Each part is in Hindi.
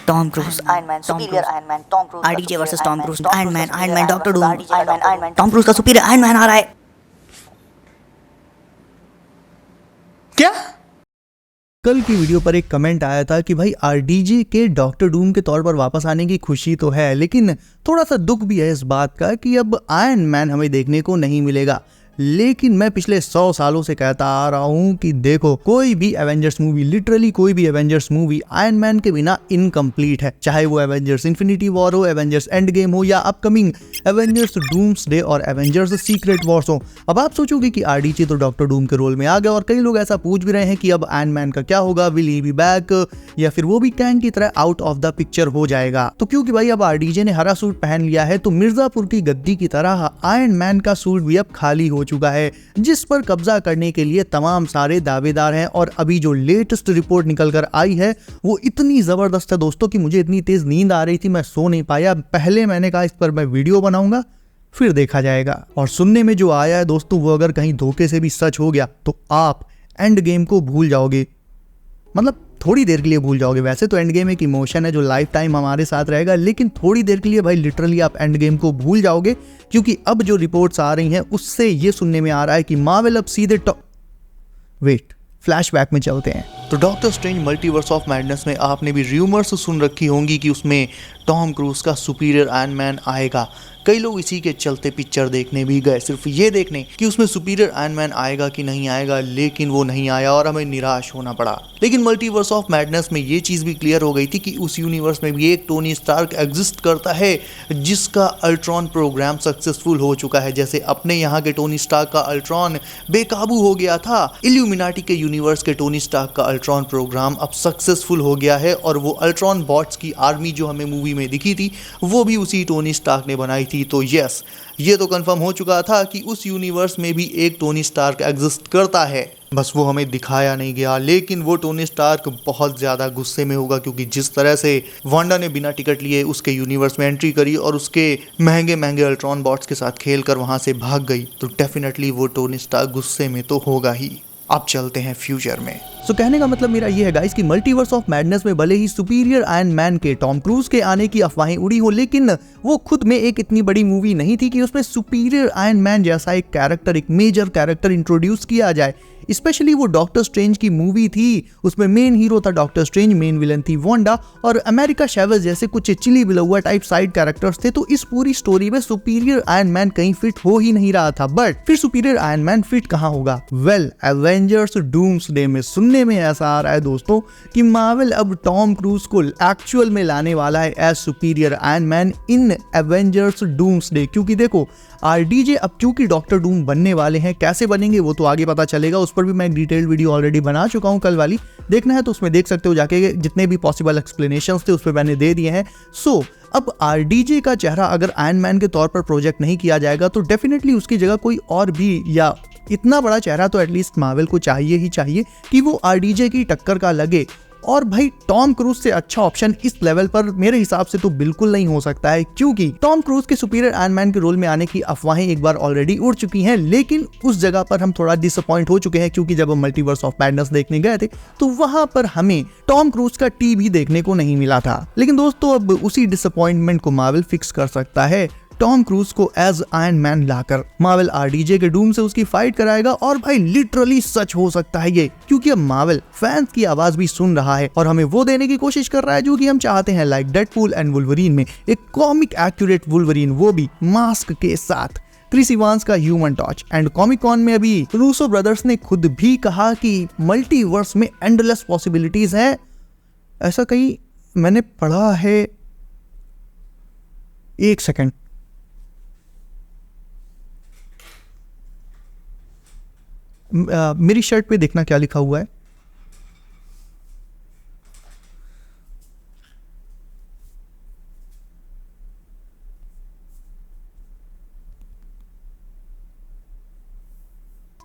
Tom Cruise, Iron Man, Tom superior Cruise, Iron Man, Tom Cruise का RDJ superior versus Iron Tom Man, cruise, Tom iron Cruise का man, iron superior man, Iron doctor versus Doom, RDJ का Dr. Doom, टॉम क्रूज का सुपीरियर आयरन मैन आ रहा है। क्या? कल की वीडियो पर एक कमेंट आया था कि भाई आरडीजे के डॉक्टर डूम के तौर पर वापस आने की खुशी तो है, लेकिन थोड़ा सा दुख भी है इस बात का कि अब आयरन मैन हमें देखने को नहीं मिलेगा। लेकिन मैं पिछले 100 सालों से कहता आ रहा हूं कि देखो, कोई भी एवेंजर्स मूवी, लिटरली कोई भी एवेंजर्स मूवी आयरन मैन के बिना इनकम्प्लीट है। चाहे वो एवेंजर्स इन्फिनिटी वॉर हो, एवेंजर्स एंड गेम हो, या अपकमिंग एवेंजर्स डूम्सडे और एवेंजर्स सीक्रेट वॉर्स हो। अब आप सोचोगे कि आरडीजे तो डॉक्टर डूम के रोल में आ गया, और कई लोग ऐसा पूछ भी रहे हैं कि अब आयरन मैन का क्या होगा, विल ही बी बैक, या फिर वो भी कैंग की तरह आउट ऑफ द पिक्चर हो जाएगा। तो क्योंकि भाई अब आरडीजे ने हरा सूट पहन लिया है, तो मिर्जापुर की गद्दी की तरह आयरन मैन का सूट भी अब खाली हो चुका है, जिस पर कब्जा करने के लिए तमाम सारे दावेदार हैं। और अभी जो लेटेस्ट रिपोर्ट निकल कर आई है वो इतनी जबरदस्त है दोस्तों कि मुझे इतनी तेज नींद आ रही थी, मैं सो नहीं पाया। पहले मैंने कहा इस पर मैं वीडियो बनाऊंगा, फिर देखा जाएगा। और सुनने में जो आया है दोस्तों, वो अगर कहीं धोखे से भी सच हो गया तो आप एंड गेम को भूल जाओगे, मतलब थोड़ी देर के लिए भूल जाओगे। वैसे तो एंड गेम एक इमोशन है जो लाइफ टाइम हमारे साथ रहेगा, लेकिन थोड़ी देर के लिए भाई लिटरली आप एंड गेम को भूल जाओगे, क्योंकि अब जो रिपोर्ट्स आ रही हैं उससे ये सुनने में आ रहा है कि मार्वल अब सीधे वेट, फ्लैशबैक में चलते हैं। तो doctor strange multiverse of madness में आपने भी र्यूमर्स सुन रखी होंगी कि उसमें टॉम क्रूज का सुपीरियर आयरन मैन आएगा। कई लोग इसी के चलते पिक्चर देखने भी गए, सिर्फ ये देखने कि उसमें सुपीरियर आयरन मैन आएगा कि नहीं आएगा, लेकिन वो नहीं आया और हमें निराश होना पड़ा। लेकिन मल्टीवर्स ऑफ मैडनेस में ये चीज भी क्लियर हो गई थी कि उस यूनिवर्स में भी एक टोनी स्टार्क एग्जिस्ट करता है जिसका अल्ट्रॉन प्रोग्राम सक्सेसफुल हो चुका है। जैसे अपने यहाँ के टोनी स्टार्क का अल्ट्रॉन बेकाबू हो गया था, इल्यूमिनाटी के यूनिवर्स के टोनी स्टार्क का अल्ट्रॉन प्रोग्राम अब सक्सेसफुल हो गया है, और वो अल्ट्रॉन बॉट्स की आर्मी जो हमें मूवी में दिखी थी वो भी उसी टोनी स्टार्क ने बनाई थी। तो यस, ये तो कंफर्म हो चुका था कि उस यूनिवर्स में भी एक टोनी स्टार्क एग्जिस्ट करता है, बस वो हमें दिखाया नहीं गया। लेकिन वो टोनी स्टार्क बहुत ज़्यादा गुस्से में होगा, क्योंकि जिस तरह से वांडा ने बिना टिकट लिए उसके यूनिवर्स में एंट्री करी और उसके महंगे महंगे अल्ट्रॉन बॉट्स के साथ खेल कर वहाँ से भाग गई, तो डेफिनेटली वो टोनी स्टार्क गुस्से में तो होगा ही। अब चलते हैं फ्यूचर में। सो कहने का मतलब मेरा ये है गाइस कि मल्टीवर्स ऑफ मैडनेस में भले ही सुपीरियर आयरन मैन के टॉम क्रूज के आने की अफवाहें उड़ी हो, लेकिन वो खुद में एक इतनी बड़ी मूवी नहीं थी कि उसमें सुपीरियर आयरन मैन जैसा एक कैरेक्टर, एक मेजर कैरेक्टर इंट्रोड्यूस किया जाए। स्पेशली वो डॉक्टर स्ट्रेंज की मूवी थी, उसमें मेन हीरो था डॉक्टर स्ट्रेंज, मेन विलन थी वांडा, और अमेरिका शेवेज जैसे कुछ chilli Bilaua type side characters थे। तो इस पूरी स्टोरी में सुपीरियर आयरन मैन कहीं फिट हो ही नहीं रहा था। बट फिर सुपीरियर आयरन मैन फिट कहाँ होगा? वेल, एवेंजर्स डूम्सडे में सुनने में ऐसा आ रहा है दोस्तों कि मार्वल अब टॉम क्रूज को एक्चुअल में लाने वाला है as superior Iron Man in Avengers Doomsday. क्योंकि देखो, आरडीजे अब क्योंकि डॉक्टर डूम बनने वाले हैं, कैसे बनेंगे वो तो आगे पता चलेगा, उस पर भी मैं एक डिटेल्ड वीडियो ऑलरेडी बना चुका हूं कल वाली, देखना है तो उसमें देख सकते हो जाके, जितने भी पॉसिबल एक्सप्लेनेशंस थे उस पर मैंने दे दिए हैं। सो अब आरडीजे का चेहरा अगर आयरन मैन के तौर पर प्रोजेक्ट नहीं किया जाएगा तो डेफिनेटली उसकी जगह कोई और भी, या इतना बड़ा चेहरा तो एटलीस्ट मार्वल को चाहिए ही चाहिए कि वो आरडीजे की टक्कर का लगे। और भाई टॉम क्रूज से अच्छा ऑप्शन इस लेवल पर मेरे हिसाब से तो बिल्कुल नहीं हो सकता है, क्योंकि टॉम क्रूज के सुपीरियर आयरन मैन के रोल में आने की अफवाहें एक बार ऑलरेडी उड़ चुकी हैं, लेकिन उस जगह पर हम थोड़ा डिसअपॉइंट हो चुके हैं, क्योंकि जब हम मल्टीवर्स ऑफ मैडनेस देखने गए थे तो वहां पर हमें टॉम क्रूज का टी भी देखने को नहीं मिला था। लेकिन दोस्तों अब उसी डिसअपॉइंटमेंट को मार्वल फिक्स कर सकता है, टॉम क्रूज को एज आयरन मैन लाकर मार्वल आरडीजे के डूम से उसकी फाइट कराएगा। और भाई लिटरली सच हो सकता है ये, क्योंकि अब मार्वल फैंस की आवाज भी सुन रहा है और हमें वो देने की कोशिश कर रहा है जो कि हम चाहते हैं, लाइक डेडपूल एंड वुल्वरीन में एक कॉमिक एक्यूरेट वुल्वरीन, वो भी मास्क के साथ, क्रिस इवांस का human torch. And comic con में अभी रूसो ब्रदर्स ने खुद भी कहा कि मल्टीवर्स में एंडलेस पॉसिबिलिटीज है, ऐसा कहीं मैंने पढ़ा है। एक सेकेंड, मेरी शर्ट पे देखना क्या लिखा हुआ है।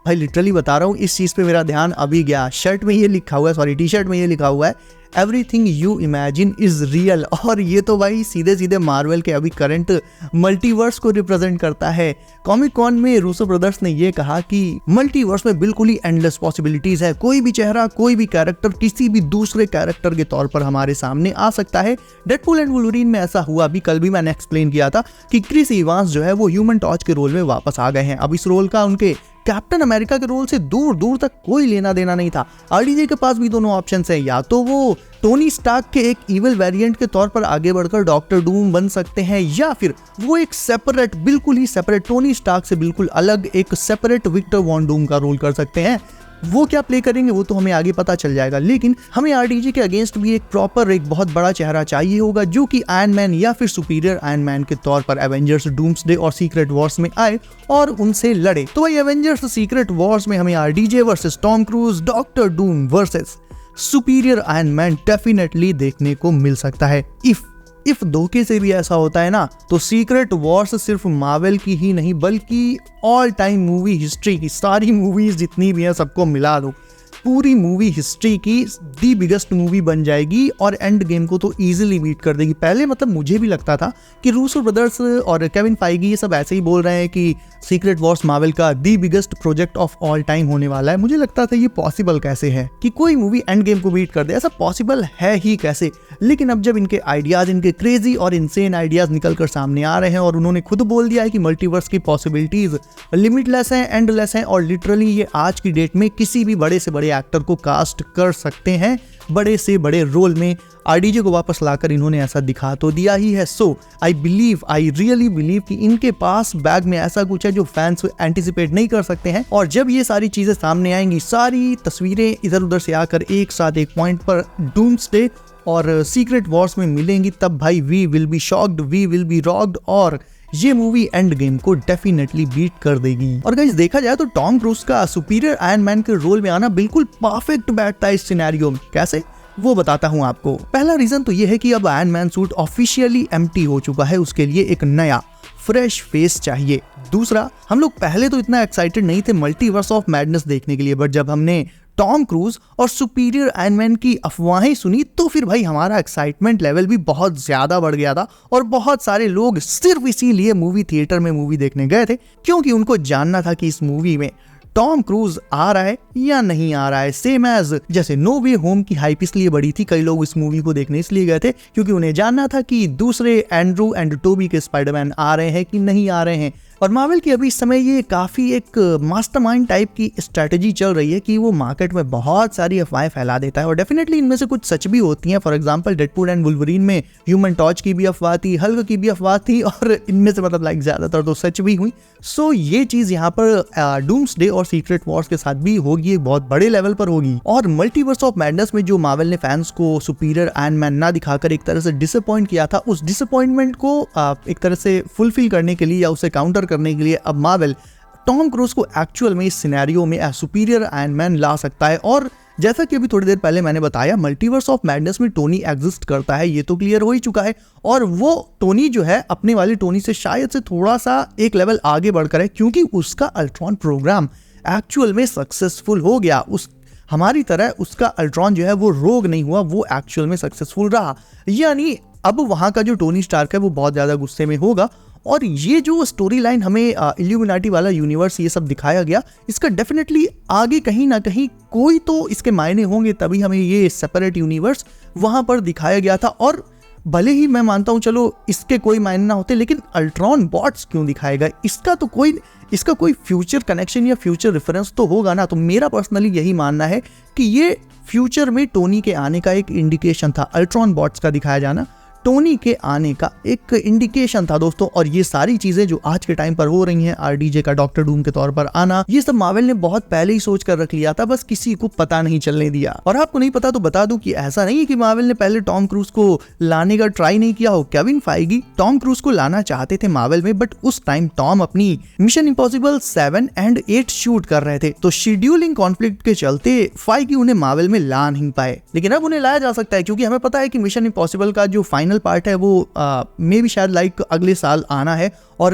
भाई लिटरली बता रहा हूँ, इस चीज़ पे मेरा ध्यान अभी गया। शर्ट में ये लिखा हुआ है, सॉरी टी शर्ट में ये लिखा हुआ है everything you imagine is real. और ये तो भाई सीधे सीधे मार्वल के अभी करंट मल्टीवर्स को रिप्रेजेंट करता है। कॉमिक कॉन में रूसो ब्रदर्स ने ये कहा कि मल्टीवर्स में बिल्कुल ही एंडलेस पॉसिबिलिटीज है, कोई भी चेहरा, कोई भी कैरेक्टर किसी भी दूसरे कैरेक्टर के तौर पर हमारे सामने आ सकता है। डेडपूल एंड वुल्वरीन में ऐसा हुआ भी, कल भी मैंने एक्सप्लेन किया था कि क्रिस इवांस जो है वो ह्यूमन टॉर्च के रोल में वापस आ गए हैं। अब इस रोल का उनके कैप्टन अमेरिका के रोल से दूर दूर तक कोई लेना देना नहीं था। आरडीजे के पास भी दोनों ऑप्शंस हैं, या तो वो टोनी स्टार्क के एक इविल वेरिएंट के तौर पर आगे बढ़कर डॉक्टर डूम बन सकते हैं, या फिर वो एक सेपरेट, बिल्कुल ही सेपरेट, टोनी स्टार्क से बिल्कुल अलग एक सेपरेट विक्टर वॉन डूम का रोल कर सकते हैं। वो क्या प्ले करेंगे वो तो हमें आगे पता चल जाएगा, लेकिन हमें आरडीजे के अगेंस्ट भी एक प्रॉपर, एक बहुत बड़ा चेहरा चाहिए होगा जो कि आयरन मैन या फिर सुपीरियर आयरन मैन के तौर पर एवेंजर्स डूम्सडे और सीक्रेट वॉर्स में आए और उनसे लड़े। तो भाई एवेंजर्स सीक्रेट वॉर्स में हमें RDJ versus Tom cruise, doctor Doom versus superior Iron man definitely देखने को मिल सकता है। इफ धोखे से भी ऐसा होता है ना, तो सीक्रेट वॉर्स सिर्फ मार्वल की ही नहीं बल्कि ऑल टाइम मूवी हिस्ट्री की सारी मूवीज जितनी भी हैं सबको मिला दो, पूरी मूवी हिस्ट्री की दी बिगेस्ट मूवी बन जाएगी और एंड गेम को तो इजीली बीट कर देगी। पहले मतलब मुझे भी लगता था कि रूसो ब्रदर्स और केविन फाइगी ये सब ऐसे ही बोल रहे हैं कि सीक्रेट वॉर्स मार्वल का the biggest project of all time होने वाला है। मुझे लगता था ये पॉसिबल कैसे है कि कोई मूवी एंड गेम को बीट कर दे, ऐसा पॉसिबल है ही कैसे। लेकिन अब जब इनके आइडियाज, इनके क्रेजी और इनसेन आइडियाज निकल कर सामने आ रहे हैं और उन्होंने खुद बोल दिया है कि मल्टीवर्स की पॉसिबिलिटीज लिमिटलेस हैं, एंडलेस हैं, और लिटरली ये आज की डेट में किसी भी बड़े से बड़े एक्टर को कास्ट कर सकते हैं बड़े से बड़े रोल में। आरडीजे को वापस लाकर इन्होंने ऐसा दिखा तो दिया ही है। सो आई रियली बिलीव कि इनके पास बैग में ऐसा कुछ है जो फैंस एंटिसिपेट नहीं कर सकते हैं। और जब ये सारी चीजें सामने आएंगी, सारी तस्वीरें इधर उधर से आकर एक साथ एक पॉइंट पर डूम्सडे और सीक्रेट वॉर्स में मिलेंगी, तब भाई we will be shocked, we will be rocked, और ये मूवी एंड गेम को डेफिनेटली बीट कर देगी। और गाइस देखा जाए तो टॉम क्रूज का सुपीरियर आयरन मैन के रोल में आना बिल्कुल परफेक्ट बैठता है इस सिनेरियो में। कैसे, वो बताता हूं आपको। पहला रीजन तो ये है कि अब iron man suit officially empty हो चुका है, उसके लिए एक नया फ्रेश फेस चाहिए। दूसरा, हम लोग पहले तो इतना एक्साइटेड नहीं थे मल्टीवर्स ऑफ मैडनेस देखने के लिए, बट जब हमने टॉम क्रूज और सुपीरियर आयरन मैन की अफवाहें सुनी तो फिर भाई हमारा एक्साइटमेंट लेवल भी बहुत ज्यादा बढ़ गया था। और बहुत सारे लोग सिर्फ इसीलिए मूवी थिएटर में मूवी देखने गए थे क्योंकि उनको जानना था कि इस मूवी में टॉम क्रूज आ रहा है या नहीं आ रहा है। सेम एज जैसे नो वे होम की हाइप इसलिए बढ़ी थी, कई लोग इस मूवी को देखने इसलिए गए थे क्योंकि उन्हें जानना था कि दूसरे एंड्रू एंड टोबी के स्पाइडरमैन आ रहे हैं कि नहीं आ रहे हैं। और मार्वल की अभी इस समय ये काफी एक मास्टरमाइंड टाइप की स्ट्रेटजी चल रही है कि वो मार्केट में बहुत सारी अफवाहें फैला देता है और डेफिनेटली इनमें से कुछ सच भी होती हैं। For example Deadpool and Wolverine में ह्यूमन टॉर्च की भी अफवाह थी, हल्क की भी अफवाह थी, और इनमें से मतलब लाइक ज्यादातर तो सच भी हुई। सो ये चीज यहाँ पर डूम्सडे और सीक्रेट वॉर्स के साथ भी होगी, एक बहुत बड़े लेवल पर होगी। और मल्टीवर्स ऑफ मैडनेस में जो मार्वल ने फैंस को सुपीरियर आयरन मैन ना दिखाकर एक तरह से डिसअपॉइंट किया था, उस डिसअपॉइंटमेंट को एक तरह से फुलफिल करने के लिए या उसे काउंटर करने के लिए अब मार्वल टॉम क्रूज को एक्चुअल में इस सिनेरियो में सुपीरियर आयरन मैन ला सकता है। और जैसा कि अभी थोड़ी देर पहले मैंने बताया, मल्टीवर्स ऑफ मैडनेस में टोनी एग्जिस्ट करता है, ये तो क्लियर हो ही चुका है। और वो टोनी जो है अपने वाले टोनी से शायद से थोड़ा सा एक लेवल आगे बढ़कर है, क्योंकि उसका अल्ट्रॉन प्रोग्राम एक्चुअल में सक्सेसफुल हो गया। उस हमारी तरह उसका अल्ट्रॉन जो है वो रोग नहीं हुआ, वो एक्चुअल में सक्सेसफुल रहा। यानी अब वहां का जो टोनी स्टार्क है वो बहुत ज्यादा गुस्से में होगा। और ये जो स्टोरी लाइन हमें इल्यूमिनाटी वाला यूनिवर्स ये सब दिखाया गया, इसका डेफिनेटली आगे कहीं ना कहीं कोई तो इसके मायने होंगे, तभी हमें ये सेपरेट यूनिवर्स वहां पर दिखाया गया था। और भले ही मैं मानता हूं चलो इसके कोई मायने ना होते, लेकिन अल्ट्रॉन बॉट्स क्यों दिखाएगा, इसका कोई फ्यूचर कनेक्शन या फ्यूचर रेफरेंस तो होगा ना। तो मेरा पर्सनली यही मानना है कि ये फ्यूचर में टोनी के आने का एक इंडिकेशन था। अल्ट्रॉन बॉट्स का दिखाया जाना टोनी के आने का एक इंडिकेशन था दोस्तों। और ये सारी चीजें जो आज के टाइम पर हो रही हैं, आरडीजे का डॉक्टर डूम के तौर पर आना, ये सब मार्वल ने बहुत पहले ही सोच कर रख लिया था, बस किसी को पता नहीं चलने दिया। और आपको नहीं पता तो बता दूं कि ऐसा नहीं है कि मार्वल ने पहले टॉम क्रूज को लाने का ट्राई नहीं किया हो। केविन फाइगी टॉम क्रूज को लाना चाहते थे मार्वल में, बट उस टाइम टॉम अपनी मिशन इम्पॉसिबल 7 और 8 शूट कर रहे थे, तो शेड्यूलिंग कॉन्फ्लिक्ट के चलते फाइगी उन्हें मार्वल में ला नहीं पाए। लेकिन अब उन्हें लाया जा सकता है, क्योंकि हमें पता है कि मिशन इम्पॉसिबल का जो फाइनल पार्ट है वो मे भी शायद लाइक अगले साल आना है। और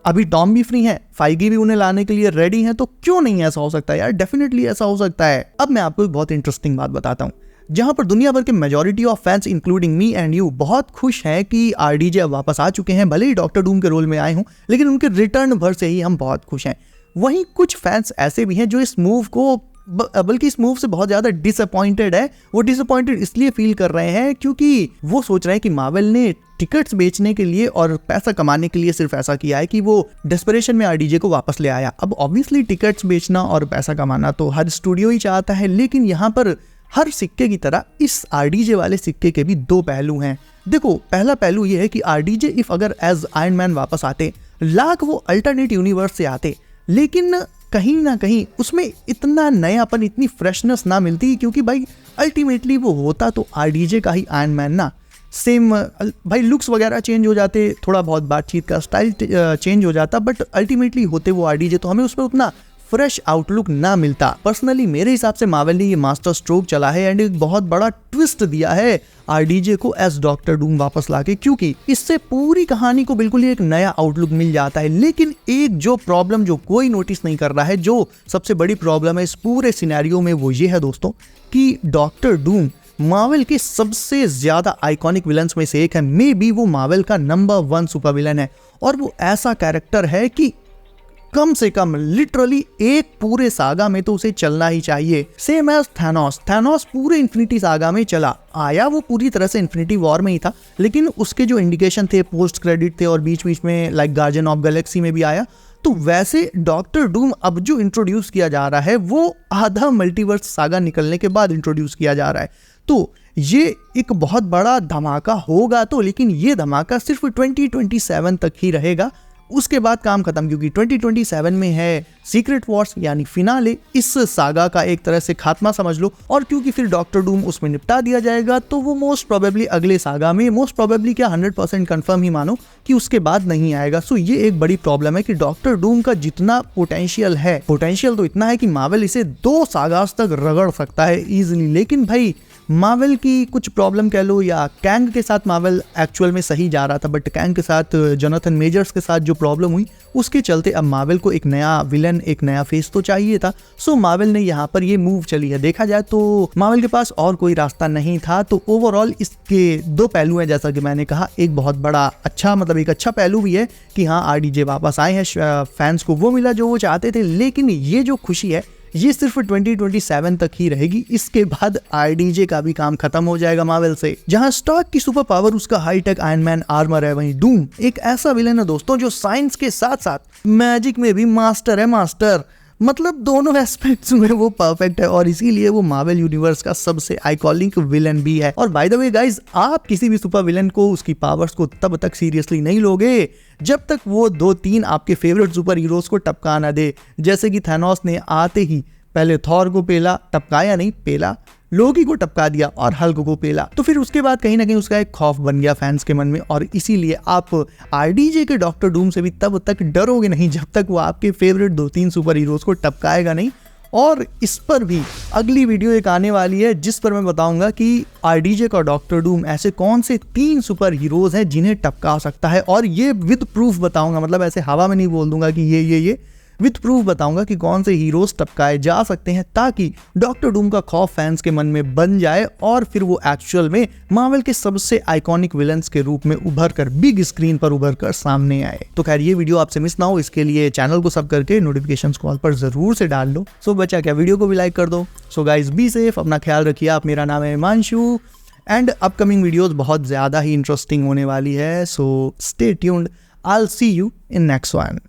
अभी टॉम भी फ्री हैं, फाइगी भी उन्हें लाने के लिए रेडी हैं, तो क्यों नहीं ऐसा हो सकता है यार? डेफिनेटली ऐसा हो सकता है। अब मैं आपको एक बहुत इंटरेस्टिंग बात बताता हूँ, जहां पर दुनिया भर के majority of fans including me and you बहुत खुश हैं कि आरडीजे अब वापस आ चुके हैं। भले ही डॉक्टर डूम के रोल में आए हों, लेकिन उनके रिटर्न भर से ही हम बहुत खुश हैं। वहीं कुछ फैंस ऐसे भी हैं जो इस मूव को बल्कि इस मूव से बहुत ज़्यादा डिसअपॉइंटेड है। वो डिसअपॉइंटेड इसलिए फील कर रहे हैं क्योंकि वो सोच रहे हैं कि मार्वल ने टिकट्स बेचने के लिए और पैसा कमाने के लिए सिर्फ ऐसा किया है कि वो डेस्परेशन में आरडीजे को वापस ले आया। अब ऑब्वियसली टिकट्स बेचना और पैसा कमाना तो हर स्टूडियो ही चाहता है, लेकिन यहाँ पर हर सिक्के की तरह इस आरडीजे वाले सिक्के के भी दो पहलू हैं। देखो, पहला पहलू ये है कि आरडीजे इफ अगर एज आयरन मैन वापस आते, लाख वो अल्टरनेट यूनिवर्स से आते, लेकिन कहीं ना कहीं उसमें इतना नयापन, इतनी फ्रेशनेस ना मिलती, क्योंकि भाई अल्टीमेटली वो होता तो आरडीजे का ही आयरन मैन ना। सेम भाई लुक्स वगैरह चेंज हो जाते, थोड़ा बहुत बातचीत का स्टाइल चेंज हो जाता, बट अल्टीमेटली होते वो आरडीजे, तो हमें उस पर उतना फ्रेश आउटलुक ना मिलता। पर्सनली मेरे हिसाब से मार्वल ने ये मास्टर स्ट्रोक चला है एंड एक बहुत बड़ा ट्विस्ट दिया है आरडीजे को एज डॉक्टर डूम वापस लाके, क्योंकि इससे पूरी कहानी को बिल्कुल ही एक नया आउटलुक मिल जाता है। लेकिन एक जो प्रॉब्लम जो कोई नोटिस नहीं कर रहा है, जो सबसे बड़ी प्रॉब्लम है इस पूरे सिनेरियो में, वो ये है दोस्तों कि डॉक्टर डूम मार्वल के सबसे ज्यादा आइकॉनिक विलन्स में से एक है। मे बी वो मार्वल का नंबर 1 सुपर विलन है, और वो ऐसा कैरेक्टर है कि कम से कम लिटरली एक पूरे सागा में तो उसे चलना ही चाहिए। सेम एज थैनोस पूरे इन्फिनिटी सागा में चला आया, वो पूरी तरह से इन्फिनिटी वॉर में ही था, लेकिन उसके जो इंडिकेशन थे, पोस्ट क्रेडिट थे और बीच बीच में लाइक गार्जियन ऑफ गैलेक्सी में भी आया। तो वैसे डॉक्टर डूम अब जो इंट्रोड्यूस किया जा रहा है वो आधा मल्टीवर्स सागा निकलने के बाद इंट्रोड्यूस किया जा रहा है। तो ये एक बहुत बड़ा धमाका होगा, तो लेकिन ये धमाका सिर्फ 2027 तक ही रहेगा, उसके बाद काम खत्म, क्योंकि 2027 में है सीक्रेट वॉर्स यानी फिनाले, इस सागा का एक तरह से खात्मा समझ लो। और क्योंकि फिर डॉक्टर डूम उसमें निपटा दिया जाएगा, तो वो मोस्ट प्रोबेबली अगले सागा में, मोस्ट प्रोबेबली क्या 100% कंफर्म ही मानो कि उसके बाद नहीं आएगा। सो ये एक बड़ी प्रॉब्लम है कि डॉक्टर डूम का जितना पोटेंशियल है, पोटेंशियल तो इतना है कि मार्वल इसे 2 सागास तक रगड़ सकता है इजिली। लेकिन भाई मार्वल की कुछ प्रॉब्लम कह लो, या कैंग के साथ मार्वल एक्चुअल में सही जा रहा था, बट कैंग के साथ जोनाथन मेजर्स के साथ जो प्रॉब्लम हुई, उसके चलते अब मार्वल को एक नया विलन, एक नया फेस तो चाहिए था। सो मार्वल ने यहाँ पर ये मूव चली है। देखा जाए तो मार्वल के पास और कोई रास्ता नहीं था। तो ओवरऑल इसके 2 पहलू हैं, जैसा कि मैंने कहा। एक बहुत बड़ा अच्छा, मतलब एक अच्छा पहलू भी है कि हाँ आरडीजे वापस आए हैं, फैंस को वो मिला जो वो चाहते थे। लेकिन ये जो खुशी है ये सिर्फ 2027 तक ही रहेगी। इसके बाद आरडीजे का भी काम खत्म हो जाएगा मार्वल से। जहां स्टार्क की सुपर पावर उसका हाईटेक आयरन मैन आर्मर है, वहीं डूम एक ऐसा विलेन है दोस्तों जो साइंस के साथ साथ मैजिक में भी मास्टर है, मास्टर। मतलब दोनों एस्पेक्ट्स में वो परफेक्ट है, और इसीलिए वो मार्वल यूनिवर्स का सबसे आइकॉनिक विलन भी है। और बाय द वे गाइज, आप किसी भी सुपर विलन को, उसकी पावर्स को तब तक सीरियसली नहीं लोगे जब तक वो 2-3 आपके फेवरेट सुपर हीरोज को टपका ना दे। जैसे कि थैनोस ने आते ही पहले थॉर को पेला, टपकाया नहीं, पेला, लोकी को टपका दिया और हल्क को पेला। तो फिर उसके बाद कहीं ना कहीं उसका एक खौफ बन गया फैंस के मन में, और इसीलिए आप आरडीजे के डॉक्टर डूम से भी तब तक डरोगे नहीं जब तक वो आपके फेवरेट 2-3 सुपर हीरोज को टपकाएगा नहीं। और इस पर भी अगली वीडियो एक आने वाली है जिस पर मैं बताऊंगा कि आरडीजे का डॉक्टर डूम ऐसे कौन से 3 सुपर हीरोज हैं जिन्हें टपका सकता है, और ये विद प्रूफ बताऊंगा। मतलब ऐसे हवा में नहीं बोल दूंगा कि ये विद प्रूफ बताऊंगा कि कौन से हीरोज टपकाए जा सकते हैं, ताकि डॉक्टर डूम का खौफ फैंस के मन में बन जाए और फिर वो एक्चुअल में मार्वल के सबसे आइकॉनिक विलन्स के रूप में उभर कर, बिग स्क्रीन पर उभर कर सामने आए। तो खैर ये वीडियो आपसे मिस ना हो, इसके लिए चैनल को सब करके नोटिफिकेशन कॉल पर जरूर से डाल लो। सो बचा क्या, वीडियो को भी लाइक कर दो। सो गाइज बी सेफ, अपना ख्याल रखिए आप। मेरा नाम है हिमांशु एंड अपकमिंग वीडियोज बहुत ज्यादा ही इंटरेस्टिंग होने वाली है। So stay tuned, I will see you in next one.